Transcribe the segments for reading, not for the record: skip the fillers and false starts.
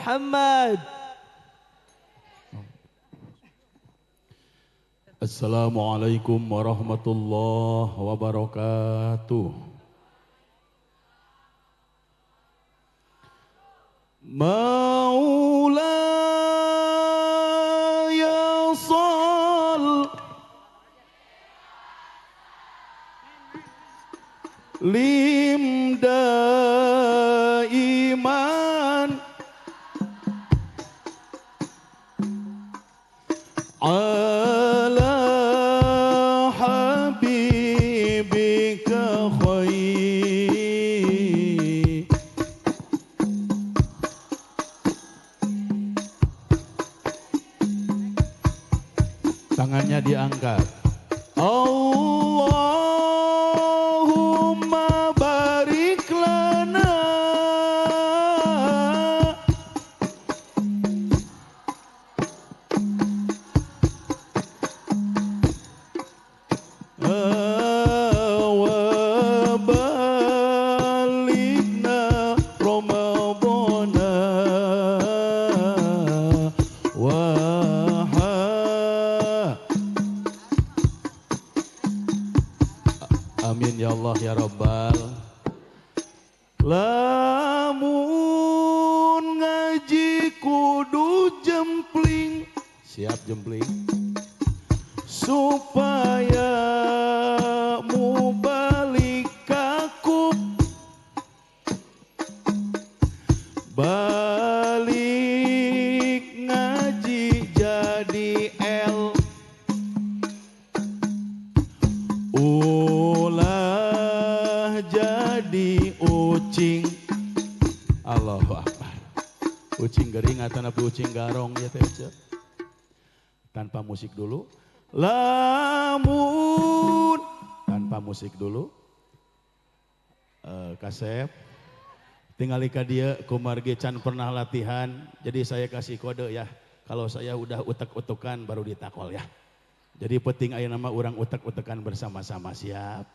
Muhammad. Assalamualaikum warahmatullahi wabarakatuh. Maulaya sal lim daiman ala habibika khair. Tangannya diangkat. Allahumma barik lana wa balighna ramadhana wa amin ya Allah ya Rabbal. Lamun ngaji kudu jempling, siap jempling, supaya mubalik kakup balik ngaji jadi L ulah jadi ucing. Allahu Akbar. Ucing gering atau nabi ucing garong ya teh. Tanpa musik dulu. Lamun tanpa musik dulu. Kasep. Tinggal ika dia kumargi can pernah latihan. Jadi saya kasih kode ya. Kalau saya udah utek-utekan baru ditakol ya. Jadi penting aya nama orang utek-utekan bersama-sama, siap.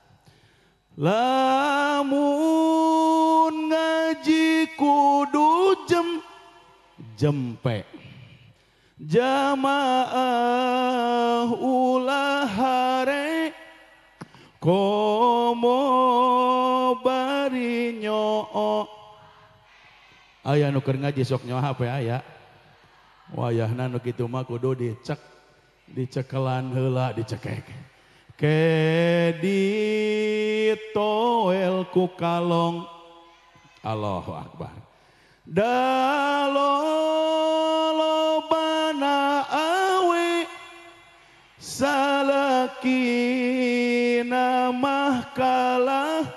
Lamun ngaji kudu jempe. Jamaah ulah hare komo bari nyoo. Aya nu keur ngaji sok nyoha pe aya. Wayahna nu kitu mah kudu dicekelan heula dicekek. Ke ditoel ku kalong. Allahu Akbar. Dalolobana awe salakina mahkalah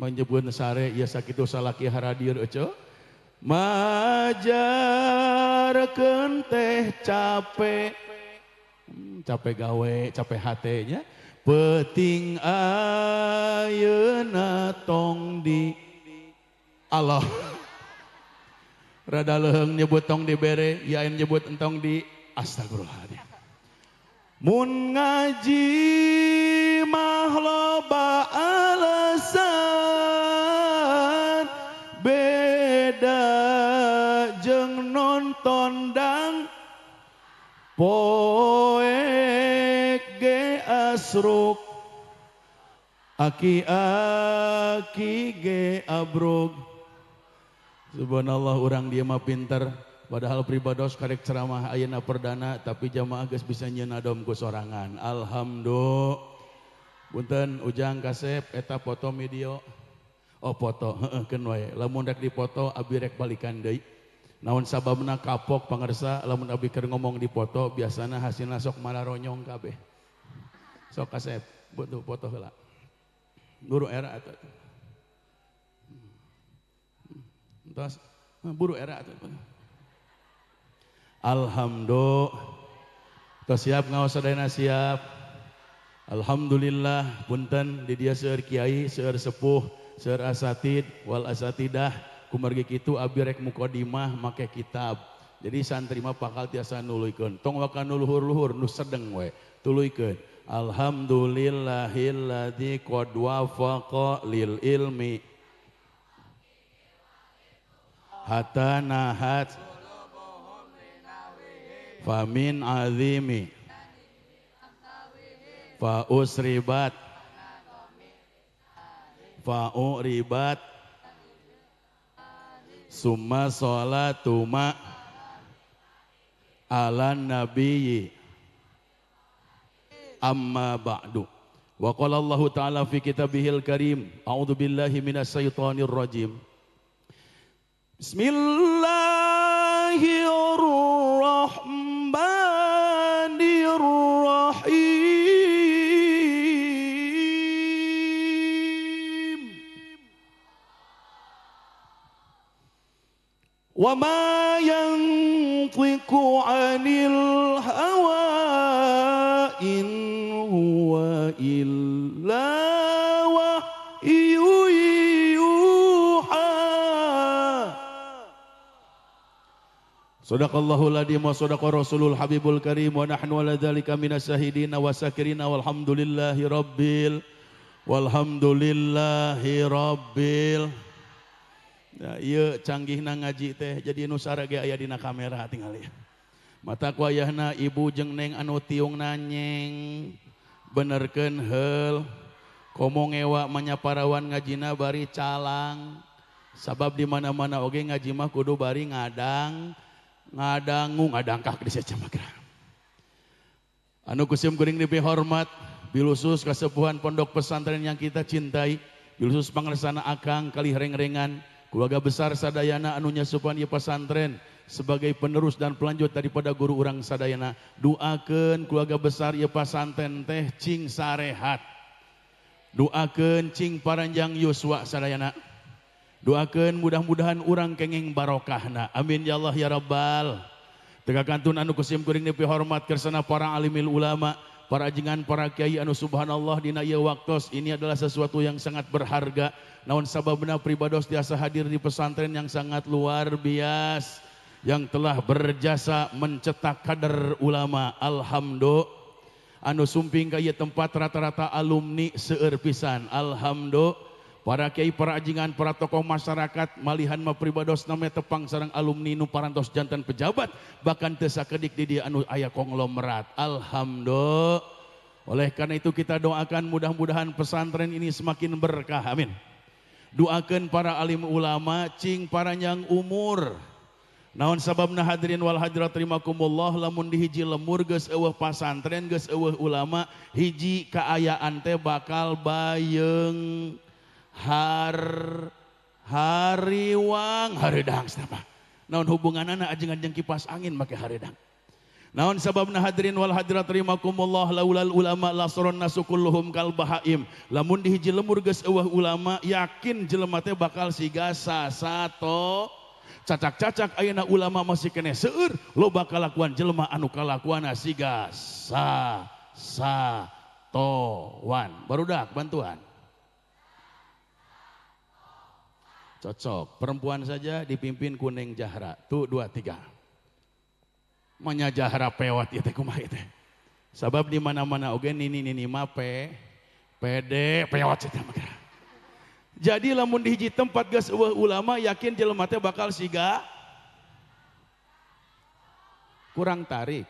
menyebut sare ieu sakitu salaki haradir ece majarkeun teh capek gawe capek hatenya penting ayeuna tong di Allah rada leuheung nyebut tong dibere yain nyebut entong di astagfirullahaladzim. Mun ngaji mah loba alasan beda jeung nonton dang poek ge asruk aki-aki ge abrug. Subhanallah orang dia mah pinter padahal pribados karek ceramah ayeuna perdana tapi jamaah geus bisa nyeun adom ku sorangan. Alhamdulillah. Punten Ujang Kasep eta foto video. Oh foto heeh keun wae. Lamun rek dipoto abi rek balikan deui. Naon sababna kapok pangarsa lamun abi keur ngomong di foto biasana hasilna sok malaronyong kabeh. Sok Kasep butuh foto heula. Guru era atuh. Entos buru era atuh. Alhamdulillah. Tos siap ngaos sadayana siap. Alhamdulillah punten di dia seueur kiai, seueur sepuh, seueur asatid wal asatidah kumargi kitu abi rek muqaddimah make kitab. Jadi santri mah bakal tiasa nuluykeun. Tong waka nuluhur-luhur nu sedeng we. Tuluykeun. Alhamdulillahilladzi qad wafaqa lil ilmi hatta nahat famin azimi fa usribat fa uribat summa sholatuma ala nabiyyi amma ba'du. Wa qala Allah ta'ala fi kitabihil karim, a'udzu billahi minas syaitonir rajim. Bismillahirrahmanirrahim. Wa ma yantiqu 'anil hawa in huwa illa wahyu yuha. Sadaqallahul adzim wa sadaqa rasulul habibul karim wa nahnu ala dzalika minas syahidin wa syakirin walhamdulillahi rabbil ya, ieu canggihna ngaji teh jadi nu sarege aya dina kamera tinggal ya. Mata ku ayahna ibu jeung neng anu tiung nanyeng benerkeun heul komo ngewa manyaparawan ngajina bari calang sabab di mana-mana oge ngaji mah kudu bari ngadangkah di Sacamagra. Anu kusim kuring diberi hormat bilusus kasepuhan pondok pesantren yang kita cintai, bilusus pangarsana akang kali reng-rengan keluarga besar sadayana anu nyasupan ieu pesantren sebagai penerus dan pelanjut daripada guru urang sadayana. Doakeun keluarga besar ieu pesantren teh cing sarehat. Doakeun cing paranjang yuswa sadayana. Doakeun mudah-mudahan urang kenging barokahna. Amin ya Allah ya Rabbal. Teu kantun anu kusim kuring nepi hormat kersana para alimil ulama, para ajengan, para kiai anu subhanallah dina ieu waktos ini adalah sesuatu yang sangat berharga. Naon sababna pribados tiasa hadir di pesantren yang sangat luar biasa yang telah berjasa mencetak kader ulama. Alhamdulillah anu sumping ka ieu tempat rata-rata alumni seueur pisan. Alhamdulillah para kiai, para ajengan, para tokoh masyarakat malihan mah pribados name tepang sareng alumni nu parantos janten pejabat bahkan teu sakedik di dieu anu aya konglomerat. Alhamdulillah. Oleh karena itu kita doakan mudah-mudahan pesantren ini semakin berkah. Amin. Doakeun para alim ulama cing paranjang umur. Naon sababna hadirin wal hadirat rahimakumullah, lamun di hiji lemur geus eueuh pasantren geus eueuh ulama hiji kaayaan teh bakal bayeung hariwang hareudang cenah. Naon hubunganana ajengan-ajengan kipas angin make hareudang. Naon sababna hadirin wal hadirat rahimakumullah, laulal ulama lasron nasu kulluhum kal bahaim. Lamun di hiji lemur geus eueuh ulama yakin jelema teh bakal siga sasato. Cacak-cacak ayeuna ulama masih kene seueur loba kalakuan jelema anu kalakuanna siga satowan. Barudak bantuan. Cocok, perempuan saja dipimpin kuning Jahra. Tuh 2 3. Manya Jahra pewat ieu teh kumaha teh. Sabab di mana-mana oge nini mah pede pewat cenah mah. Jadi lamun di hiji tempat geus eueuh ulama yakin jelema teh bakal siga kurang tarik.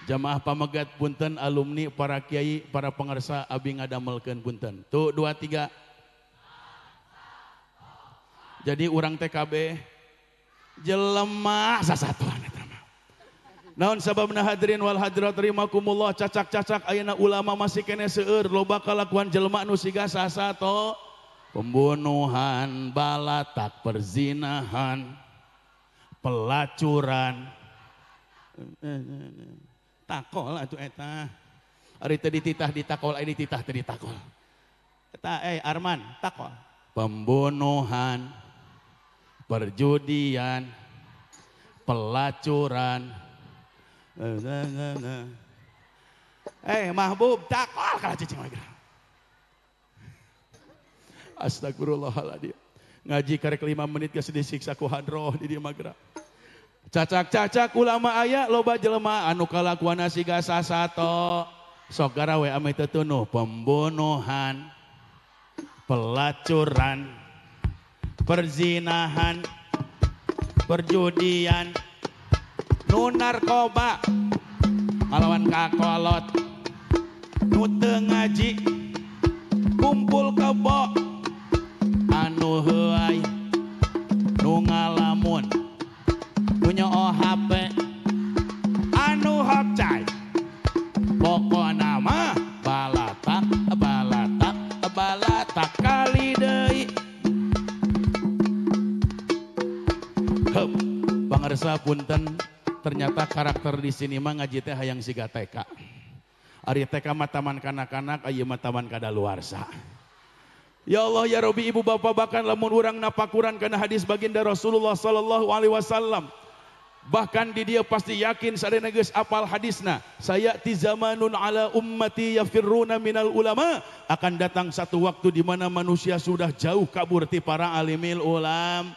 Jamaah pamegat punten, alumni, para kiai, para pangarsa abi ngadamelkeun punten. Tuh 2 3. Jadi urang TKB jelema sasatuan eta mah. Naon sababna hadirin wal hadirat rahimakumullah, cacak-cacak ayeuna ulama masih kene seueur loba kalakuan jelema anu siga sasato, pembunuhan, balatak, perzinahan, pelacuran. Takol atuh eta. Ari teu dititah ditakol, ari dititah teu ditakol. Eta Arman, takol. Pembunuhan, perjudian, pelacuran. Mahbub takol kalah cicing lagi. Astagfirullahaladzim. Ngaji karek 5 menit geus disiksa ku hadroh di dieu magra. Cacak-cacak ulama aya loba jelema anu kalakuanna siga sasato. Sok garawe ame teu tunuh, pembunuhan, pelacuran, perzinahan, perjudian, nu narkoba, ngalawan kakolot, nu teu ngaji, kumpul kebo, anu heuai, nu ngalamun, nu nyoo HP, anu hapcai, pokona mah balatak, balatak, balatak kali deui. Heup, pangarsa punten, ternyata karakter di sini mah ngaji teh hayang siga TK. Ari TK mah taman kanak-kanak, aya mah taman kadaluarsa. Ya Allah ya Rabbi, ibu bapak, bahkan lamun urang napakuran kana hadis baginda Rasulullah sallallahu alaihi wasallam. Bahkan di dia pasti yakin sadayana geus apal hadisna. Sayati zamanun ala ummati yafirruna minal ulama. Akan datang satu waktu di mana manusia sudah jauh kabur ti para alimil ulam.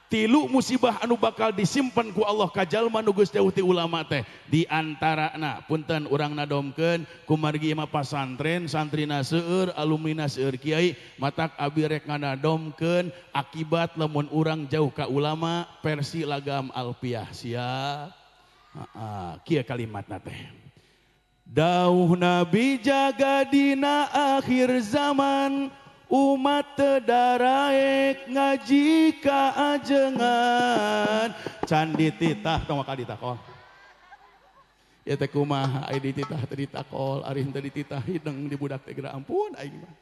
Tilu musibah anu bakal disimpan ku Allah ka jalma nu geus jauh ti ulama teh. Di antarana punten urang nadomkeun kumargi mah pasantren, santrina seueur, alumnina seueur kiai, matak abi rek nganadomkeun akibat lamun urang jauh ka ulama versi lagam alfiah. Siap. Kieu kalimatna teh. Dauh Nabi jaga dina akhir zaman, umat tedaraek ngaji kaajengan. Can dititah tong ka ditakol. Ya teh kumaha ai dititah teh ditakol, ari henteu dititah hideng di budak teh geura ampun aing mah.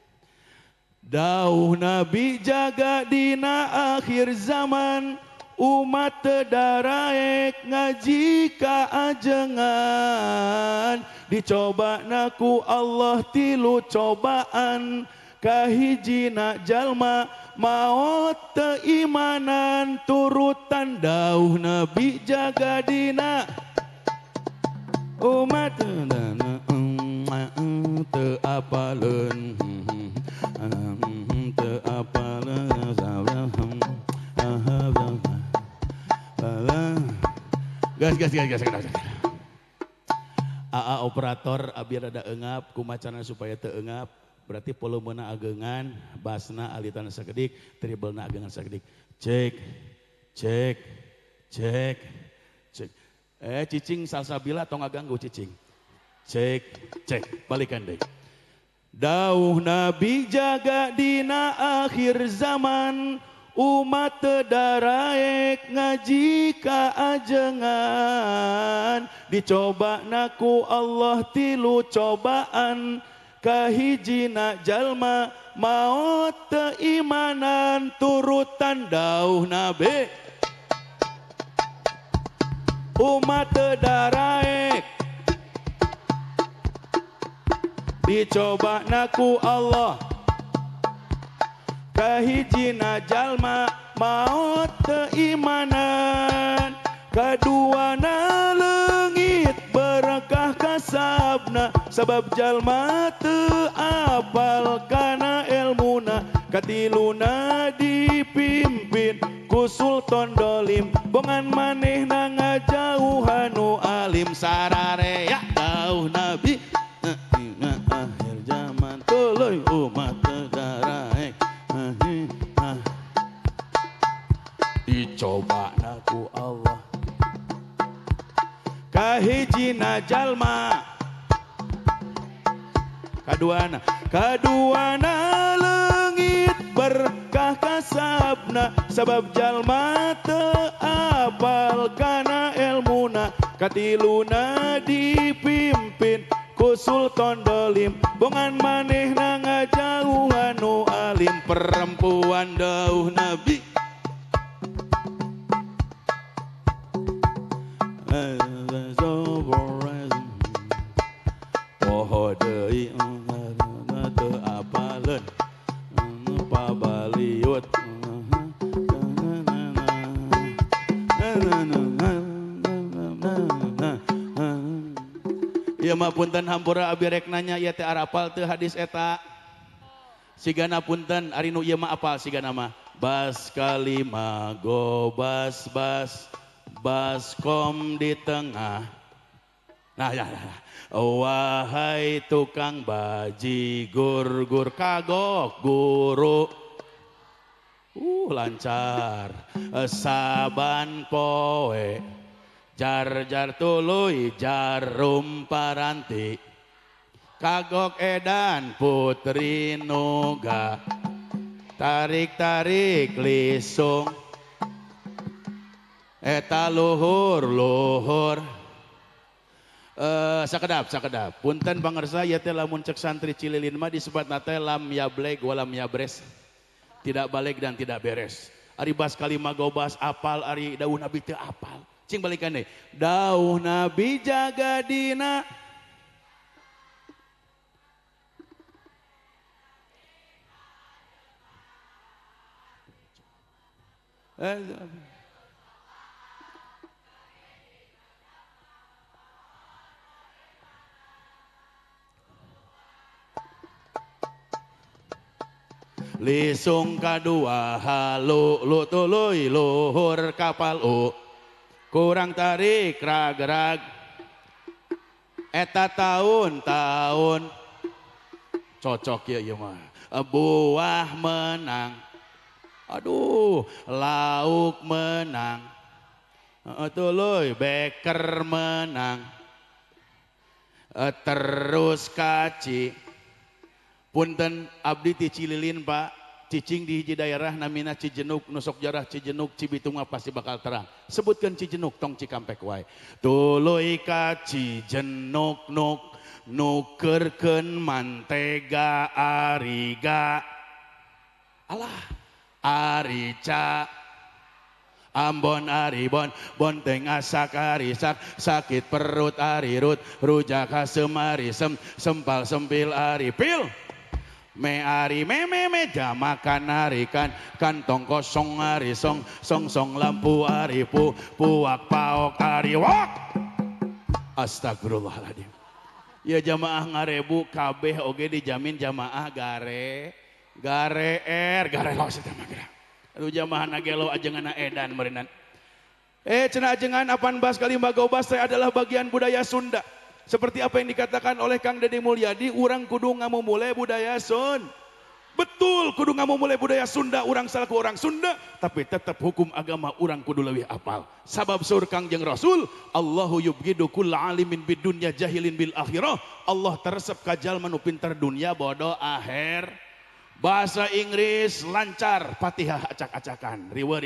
Dauh Nabi jaga dina akhir zaman, umat tedaraek ngaji kaajengan. Dicoba naku Allah tilu cobaan, kahijina jalma maot teimanan turutan dauh Nabi jaga dina umat teu apaleun teu apaleun gas AA operator abi rada eungap kumacana supaya teu eungap. Berarti volumena agengan, basna alitan sakedik, triplena agengan sakedik. Cek, cek, cek, cek. Cicing salsabila tong ngaganggu cicing. Cek, cek, balikan deh. Dauh Nabi jaga dina akhir zaman, umat tedaraek ngaji kaajengan. Dicoba naku Allah tilu cobaan, kahijina jalma maot teimanan turutan dauh Nabi. Umat tedaraek dicoba naku Allah, kahijina jalma maot teimanan. Kaduana leungit berkah kasabna, sabab jalma teu apal kana elmuna. Katiluna dipimpin ku sultan dolim, bongan manehna ngajauhan nu alim. Sararea dauh Nabi akhir zaman, tuluy umat tedaraek dicoba naku Allah, kahijina jalma. Kaduana leungit berkah kasabna, sabab jalma teu apal kana elmuna. Katiluna dipimpin ku sultan dolim, bongan manehna ngajauhan nu alim. Perempuan dauh Nabi poho deui teu apaleun pabaliut. Ieu mah punten hampura abi rek nanya ieu teh arapal teu hadis eta. Sigana punten ari nu ieu mah apal sigana mah. Bas kalima go bas bas baskom di tengah. Nah ya, wahai tukang baji gur kagok guru. Lancar. Saban poe jar jar tuluy jarum paranti kagok edan putri nuga tarik tarik lisung eta luhur luhur. Sakedap punten pangersa ya teh lamun cek santri Cililin mah disebut nate lam yablek walam yabres, tidak balik dan tidak beres. Ari bas kalima gobas apal, ari dawuh nabi teu apal. Cing balikan deh, dawuh nabi jaga dina lisung kadua halu lu tuluy luhur kapal kurang tarik rag-rag eta tahun cocok ya ieu mah buah menang aduh lauk menang tuluy beker menang terus kaci. Punten abdi ti Cililin Pak, cicing di hiji daerah namina Cijenuk, nusok jarah Cijenuk, Cibitung pasti bakal terang. Sebutkan Cijenuk tong Cikampek wae. Tuluy ka Cijenuk nuk nukerkeun mantega ariga. Alah, arica Ambon Aribon, bonteng asak arisak, sakit perut arirut, rujak asem arisem, sempal sempil aripil. Me ari me jamakan arikan kantong kosong ari song lampu aripu puak paok ari wok. Astagfirullahaladzim. Ya jamaah ngarebu kabeh oge dijamin jamaah gare los eta mah geura. Aduh jamaah nagelo ajenganna edan meureunna. Cenah ajengan 18 kali magobas teh adalah bagian budaya Sunda. Seperti apa yang dikatakan oleh Kang Deddy Mulyadi, urang kudu ngamumule budaya Sun. Betul, kudu ngamumule budaya Sunda, urang salaku orang Sunda, tapi tetap hukum agama urang kudu leuwih apal. Sabab saur Kangjeng Rasul, Allahu yubghidu kulla alimin bid dunya jahilin bil akhirah. Allah teresep ka jalma nu pinter dunia bodoh akhir. Bahasa Inggris lancar, Fatihah acak-acakan. Riwe.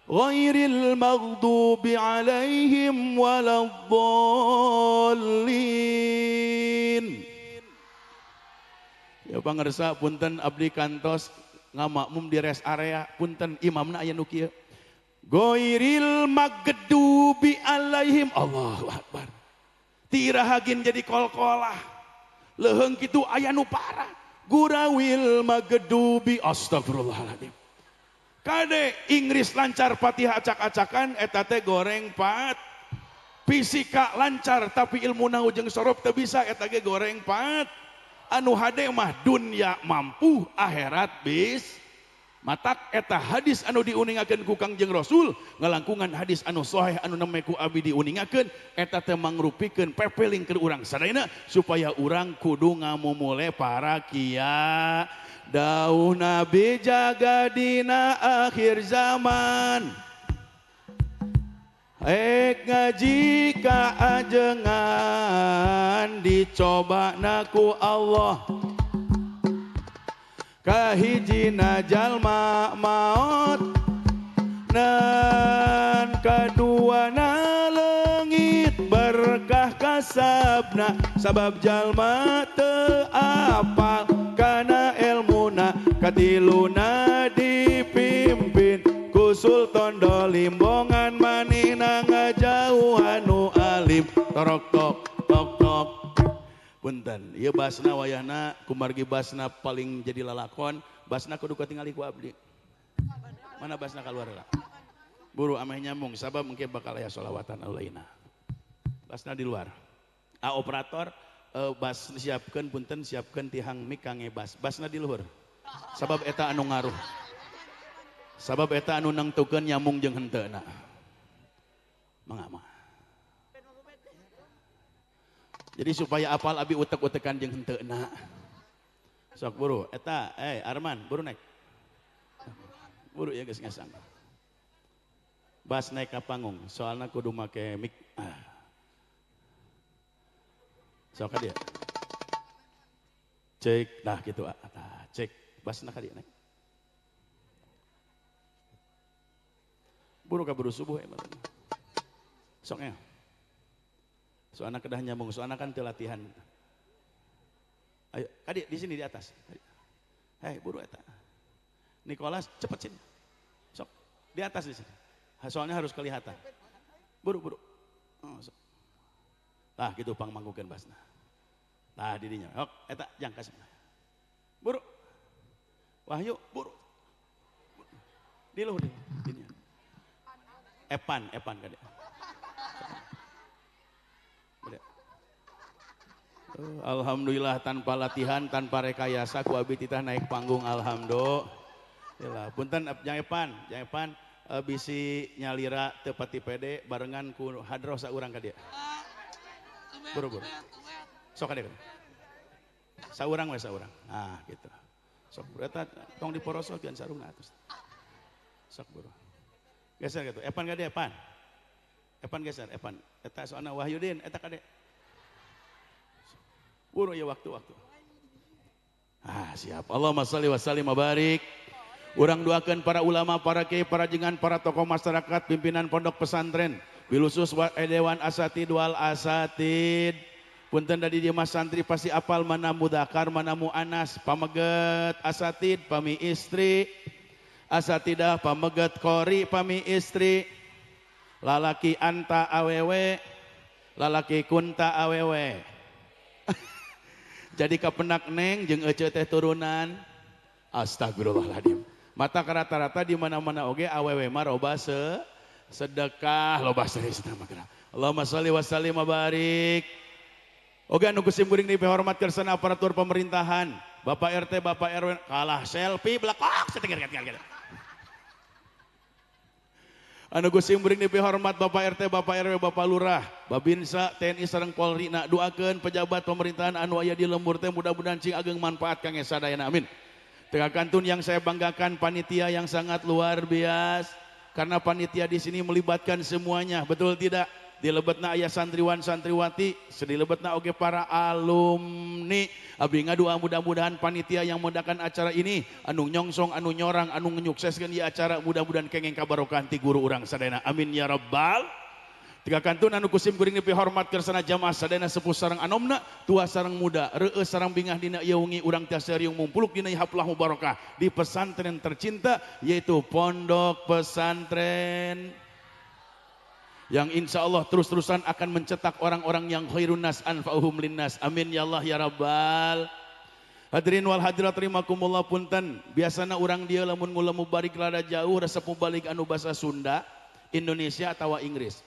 Ghairil maghdubi alaihim waladdallin. Ya pangersa punten abdi kantos ngamakmum di rest area, punten imamna aya nu kieu. Ghairil maghdubi alaihim, Allahu akbar. Tirahagin jadi kol-kolah. Leuheung kitu aya nu parah. Gurawil maghdubi, astagfirullahaladzim. Kade Inggris lancar Fatihah acak-acakan eta teh goreng pat. Fisika lancar tapi ilmu nahu jeung sorop teu bisa eta ge goreng pat. Anu hade mah dunya mampu akhirat bis. Matak eta hadis anu diuningakeun ku Kangjeng Rasul ngalangkungan hadis anu sahih anu neme ku abi diuningakeun eta teh mangrupikeun pepeling keur urang sadayana supaya urang kudu ngamumule para kiai. Dawuh Nabi jaga dina akhir zaman ngaji ka ajengan dicoba naku Allah kahijina jalma maut nan kaduana leungit berkah kasabna sabab jalma teu apal kana ilmuna katiluna dipimpin ku sultan dolimbongan manina ngajauhan nu alim torok tok punten ieu basna wayahna kumargi basna paling jadi lalakon basna kudu katingali ku abdi mana basna kaluar heula buru ameh nyambung sabab mungkin bakal aya sholawatan alaina basna di luar operator bas siapkeun punten siapkeun tihang mik kangge basna di luhur sabab eta anu ngaruh sabab eta anu nengtukeun nyambung jeung henteuna mangga mah jadi supaya apal abi utek-utekan jeung henteuna sok buru eta Arman buru naik Buru ya guys ngesang. Bas naik ke panggung, soalnya kudu make mic. Sok dia. Cek, nah gitu cek. Bas nak dia naik. Buru kaburu subuh ya. Soknya. Soalnya kedah nyambung, soalnya kan latihan. Ayo, adik di sini di atas. Hei, buru eta. Nicholas, cepet sini. Sok, di atas di sini. Soalnya harus kelihatan. Buru. Oh, sok. Nah, gitu pang manggukeun basna. Nah, didinya. Hok, eta jang kasih. Buru. Wahyu, buru. Diluh deh, dinya. Epan kade. Alhamdulillah tanpa latihan, tanpa rekayasa ku abi titah naik panggung alhamdulillah. Punten Jang Epan bisi nyalira teu pati pede barengan ku hadroh saurang ka dieu. Buru. Sok ka dieu. Saurang we saurang. Nah, gitu. Sok eta tong diporoskeun sarungna atus. Sok buru. Geser gitu. Epan ka dieu, Epan. Epan geser, Epan. Eta soalna Wahyudin, eta ka dieu. Buru ya waktu. Siap. Allahumma shalli wa sallim wa barik. Urang doakeun para ulama, para kiai, para jengan, para tokoh masyarakat, pimpinan pondok pesantren, bilusus dewan asatid wal asatid. Punten dari di mas santri pasti apal mana mudakar, mana muanas, pameget asatid, pami istri, asatidah, pameget kori, pami istri, lalaki anta awewe, lalaki kunta awewe. Jadi kapenak neng jeung ece teh turunan. Astagfirullahaladzim. Mata rata-rata di mana-mana oge awewe mah loba sedekah, loba serius nama gerak. Allahumma shalli wa sallim wa barik. Oge anu kusim kuring dihormat kersana aparatur pemerintahan. Bapak RT, Bapak RW kalah selfie belakang setinggal gitu. Anu gusim bering dihormat Bapak RT, Bapak RW, Bapak Lurah, Babinsa, TNI sareng Polri, nak doakeun pejabat pemerintahan anu aya di lembur teh mudah-mudahan cing ageng manfaat kangge sadayana amin. Tengah kantun yang saya banggakan panitia yang sangat luar biasa karena panitia di sini melibatkan semuanya, betul tidak? Di lebetna aya santriwan santriwati, di lebetna oge para alumni. Abdi ngadua mudah-mudahan panitia yang mengadakan acara ini anu nyongsong, anu nyorang, anu nyukseskeun ieu acara mudah-mudahan kenging kabarokahan ti guru urang sadayana. Amin ya rabbal. Tiga kantun anu kusim kuring dihormat kersana jamaah sadayana sepuh sareng anomna, tua sareng muda, reueus sareng bingah dina ieu wengi urang tiasa riung mumpuluk dina haflah mubarakah di pesantren tercinta yaitu Pondok Pesantren yang insya Allah terus-terusan akan mencetak orang-orang yang khairun nas anfa'uhum linnas. Amin ya Allah ya rabbal. Hadirin wal hadirat rahimakumullah punten. Biasana orang dia lamun ngulemu balik rada jauh resep balik anu basa Sunda, Indonesia atau Inggris.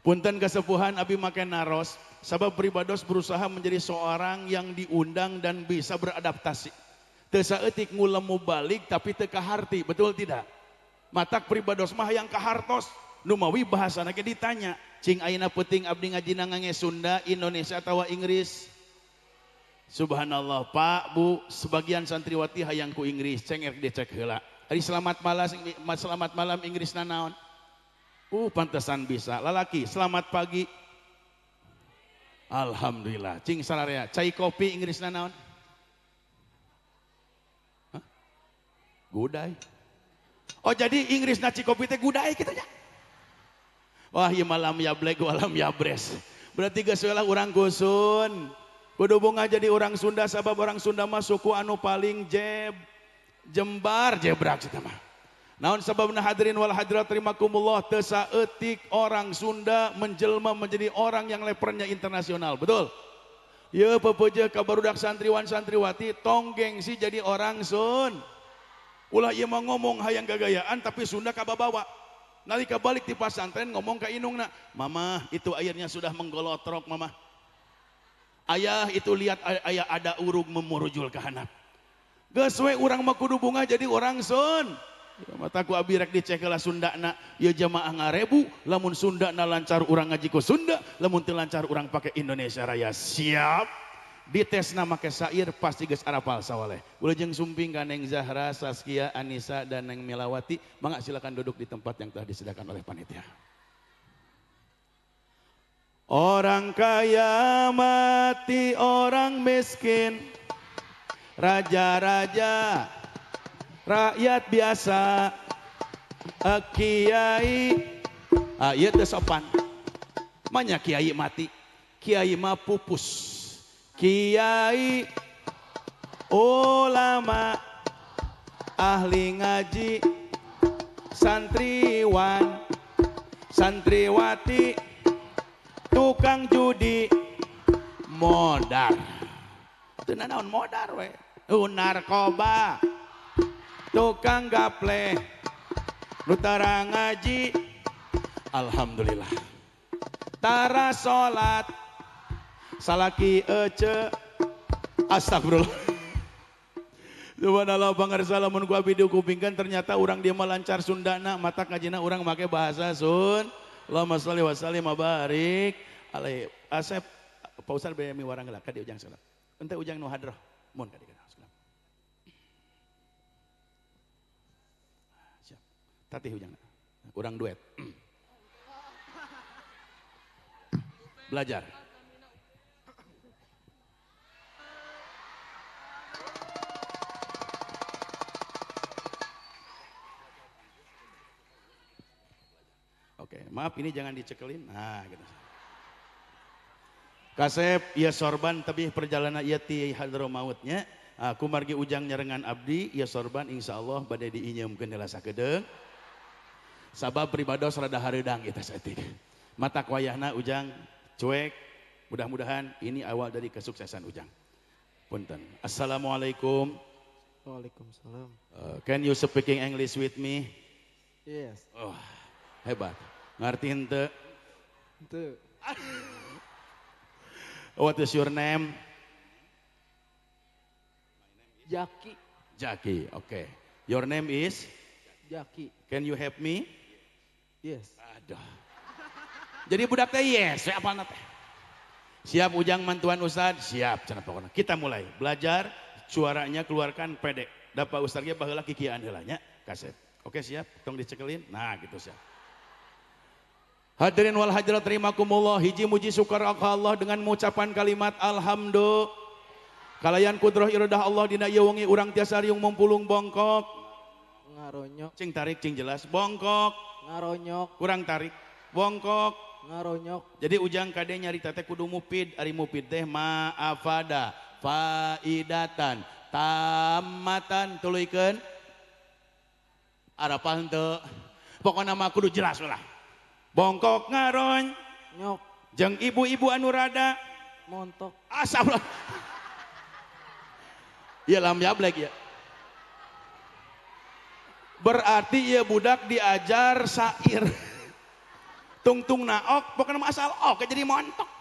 Punten kesepuhan abi make naros sabab pribados berusaha menjadi seorang yang diundang dan bisa beradaptasi. Teu saeutik ngulemu balik tapi teu kaharti, betul tidak? Matak pribados mah yang kahartos numawi bahasana ge ditanya cing ayeuna peuting abdi ngajina ngange Sunda, Indonesia atawa Inggris. Subhanallah Pak Bu, sebagian santriwati hayang ku Inggris, ceng rek dicek heula. Ari selamat malam Inggris naon? Pantesan bisa. Lalaki selamat pagi. Alhamdulillah. Cing sararea cai kopi Inggris naon? Gudai. Oh jadi Inggris naci kopi teh gudai gitu ya. Wah ieu malam yablek walam yabres. Berarti geus heula urang gusun. Kudu bunga jadi orang Sunda sabab orang Sunda mah suku anu paling jembar jebrak kita mah. Naon sababna hadirin wal hadirat rahimakumullah teu saeutik orang Sunda menjelma menjadi orang yang levelnya internasional, betul? Ieu pepeujeuh ka barudak santriwan santriwati tong gengsi jadi orang Sun. Ulah ieu mah ngomong hayang gagayaan tapi Sunda kababawa. Nalika balik di pesantren ngomong ka indungna, "Mama, itu airnya sudah menggolotrok, Mama." "Ayah, itu lihat ayah ada urug memurujul ke handap." Geus we urang mah kudu bunga jadi orang Sun. Mataku abi rek dicek heula Sundana, ieu jamaah ngarebu, lamun Sundana lancar urang ngaji ku Sunda, lamun teu lancar urang pake Indonesia Raya. Siap. dites nama ke sair pasti geus arapal sawaleh. Wilujeng sumping ka Neng Zahra, Saskia, Anissa dan Neng Milawati. Mangga silakan duduk di tempat yang telah disediakan oleh panitia. Orang kaya mati orang miskin, raja-raja rakyat biasa, kiai ieu teu sopan. Manya kiai mati, kiai mah pupus. Kiai ulama ahli ngaji santriwan santriwati tukang judi modar teu naon modar we narkoba tukang gaple nu tara ngaji alhamdulillah tara salat salaki ece astagfirullah subhanallah pangarsa lamun ku abdi diukupingkeun ternyata urang dia mah lancar Sundana mata ngajina urang make bahasa Sun. Allahumma shalli wa sallim wa barik alaihi. Asep Pak Ustaz bae miwarang heula ka di ujang salat. Ente ujang nu hadroh mun ka dieu. Siap. Tatih ujang. Urang duet. Belajar. Oke, maaf ini jangan dicekelin. Nah, gitu. Kasep ieu sorban tebih perjalanan ieu ti hadramautnya. Aku margi ujang nyarengan abdi ieu sorban insyaallah bade diinyeumkeun heula sakedeung. Sabab pribados rada hareudang eta saeutik. Matak wayahna ujang cuek. Mudah-mudahan ini awal dari kesuksesan ujang. Punten. Assalamualaikum. Waalaikumsalam. Can you speaking English with me? Yes. Oh, hebat. Ngerti henteu? Henteu. What is your name? Jaki. Jaki, okay. Your name is? Jaki. Can you help me? Yes. Aduh. Jadi budak teh yes, apa teh? Siap ujang mantuan Ustad? Siap, cenah pokona. Kita mulai belajar, suaranya keluarkan pede. Dapat Ustadnya baheula kikian heula nya, kasep. Oke, siap, tong dicekelin. Nah, gitu siap. Hadirin wal hadirat rahimakumullah, hiji muji syukur Allah dengan mengucapkan kalimat alhamdulillah. Kalayan kudroh iradah Allah dina ieu wengi urang tiasa riung mumpulung bongkok. Ngaronyok. Cing tarik cing jelas, bongkok. Ngaronyok. Kurang tarik, bongkok. Ngaronyok. Jadi ujang kade nyari teh kudu mupid, ari mupid teh ma'afada, faidatan, tamatan tuluykeun. Arapah henteu. Pokona mah kudu jelas lah. Bongkok ngaron Nyok. jeung ibu-ibu anu rada Montok. asal. Ieu lam yablek ya. Berarti ieu budak diajar sair. Tungtung naok pokona mah asal ok jadi montok.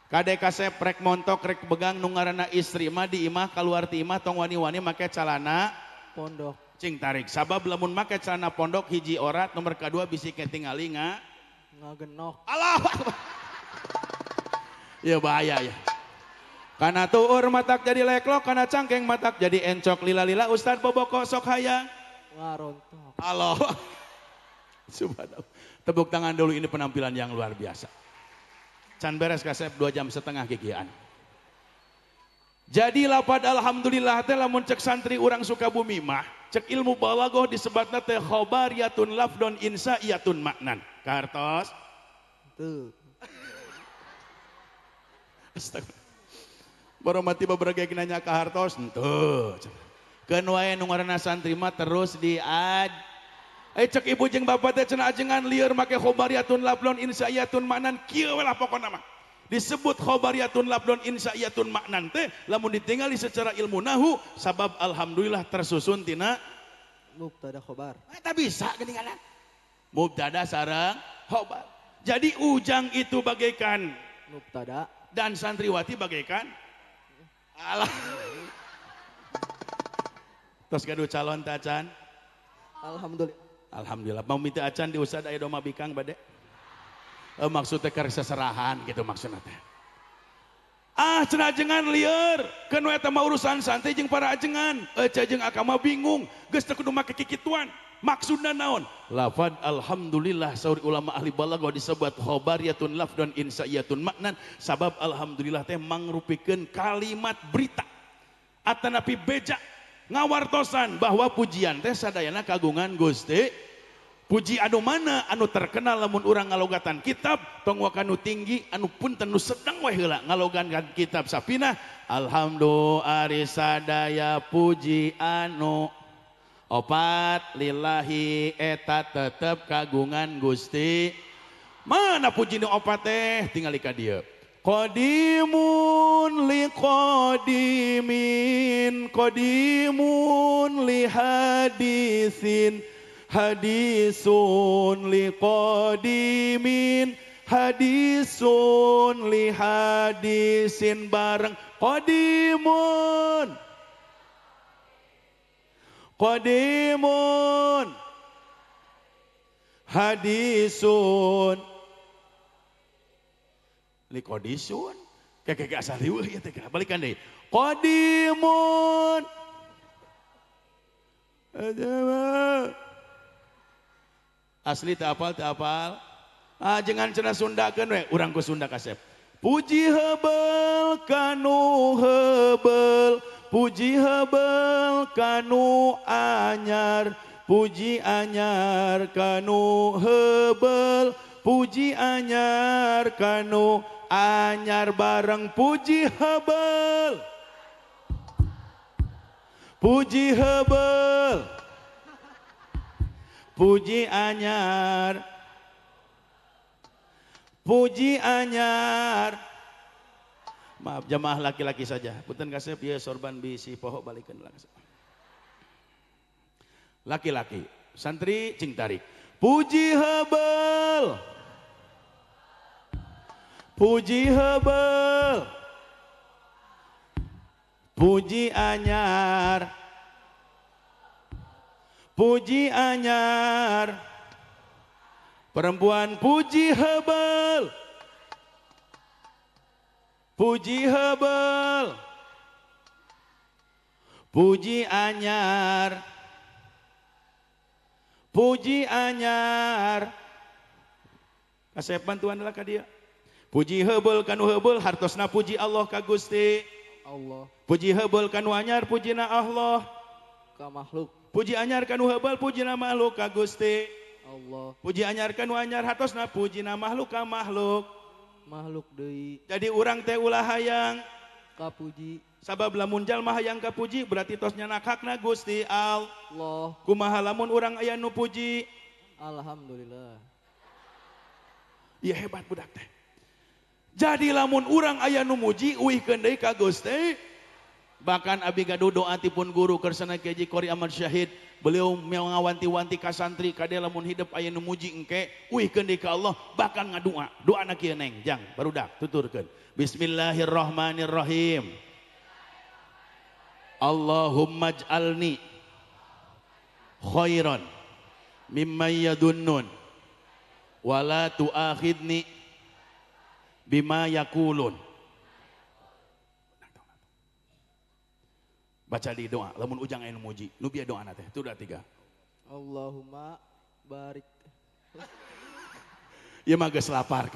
Kade kasep rek montok rek begang nu ngaranna istri mah di imah kaluar ti imah tong wani-wani make calana Pondok. cing tarik sabab lamun make celana pondok hiji orat nomor kedua bisi ketingali ngagenok. Allah ya bahaya ya kana tuur matak jadi leklok kana cangkeng matak jadi encok lila-lila Ustad boboko sok hayang Ngarontok. Allah subhanallah tepuk tangan dulu ini penampilan yang luar biasa can beres kasep 2,5 jam kikian. Jadi lapad alhamdulillah teh lamun cek santri urang Sukabumi mah cek ilmu balaghah disebatna teh khobariyatun lafdon insaiyatun maknan. Kartos. Tuh. Astagfirullah. Baromati baberage nanya ka hartos henteu. Keun wae nu ngaranna santri mah terus diad. Cek ibu jeung bapak teh cenah ajengan lieur make khobariyatun lafdon insaiyatun maknan kieu we lah pokona mah. Disebut khobariyatun labdon insaiyatun maknan teh lamun ditinggali secara ilmu nahu sabab alhamdulillah tersusun tina Mubtada khobar. Eta bisa ketinggalan mubtada sareng khobar. Jadi ujang itu bagaikan Mubtada dan santriwati bagaikan alah. Tos gaduh calon tacan. Alhamdulillah. Alhamdulillah mau minta acan di Ustad aya doma bikang bade. Maksudnya karek seserahan gitu maksudnya teh. cenah ajengan lieur keun eta mah urusan santai jeung para ajengan jeung akama bingung geus teu kudu make kikituan maksudna naon lafad alhamdulillah saur ulama ahli balaghah disebut khabariyatun lafdan insa'iyatun maknan sabab alhamdulillah teh mangrupikeun kalimat berita atanapi beja ngawartosan bahwa pujian teh sadayana kagungan Gusti. Puji anu mana anu terkenal lamun urang ngalogatan kitab tong wakanu tinggi anu punten nu sedang wae heula ngalogankan kitab sapina alhamdulillah ari sadaya puji anu opat lillahi eta tetep kagungan Gusti. Mana puji nu opat teh tingali ka dieu qadimun li qadimin qadimun li hadisin hadisun li qadimin hadisun li hadisin bareng qadimun qadimun hadisun li qadisun kayak asal riweuh ieu teh balikan deui qadimun asli teu apal jangan cenah sundakeun we urang ku Sunda kasep puji heubeul kanu heubeul puji heubeul kanu anyar puji anyar kanu heubeul puji anyar kanu anyar bareng puji heubeul puji heubeul puji anyar puji anyar maaf jamaah laki-laki saja punten kasep ieu sorban bisi poho balikeun langsung laki-laki santri cing tarik puji heubeul puji heubeul puji anyar puji anyar perempuan puji heubeul puji heubeul puji anyar puji anyar kasep bantuan lah ka dia puji heubeul kanu heubeul hartosna puji Allah ka Gusti Allah puji heubeul kanu anyar pujina Allah ka makhluk puji anyar kanu heubeul pujina makhluk ka Gusti Allah puji anyar kanu anyar hatosna pujina makhluk ka makhluk makhluk deui jadi urang teh ulah hayang kapuji sabab lamun jalma hayang kapuji berarti tos nyanak hakna Gusti Allah kumaha lamun urang aya nu puji alhamdulillah ieu hebat budak teh jadi lamun urang aya nu muji uihkeun deui ka Gusti. Bahkan abi gaduh doa tipun guru kersana Kiai Qori Ahmad Syahid beliau ngawanti-wanti ka santri kade lamun hidup aya nu muji engke uihkeun deui ka Allah bahkan ngadoa doana kieu neng jang barudak tuturkeun bismillahirrahmanirrahim Allahumma ij'alni khairan mimma yadunnun wala tuakhidni bima yaqulun. Baca di doa, lamun ujang aya nu muji, nu bieu doana teh, itu udah 3. Allahumma barik. Ieu mah geus lapar.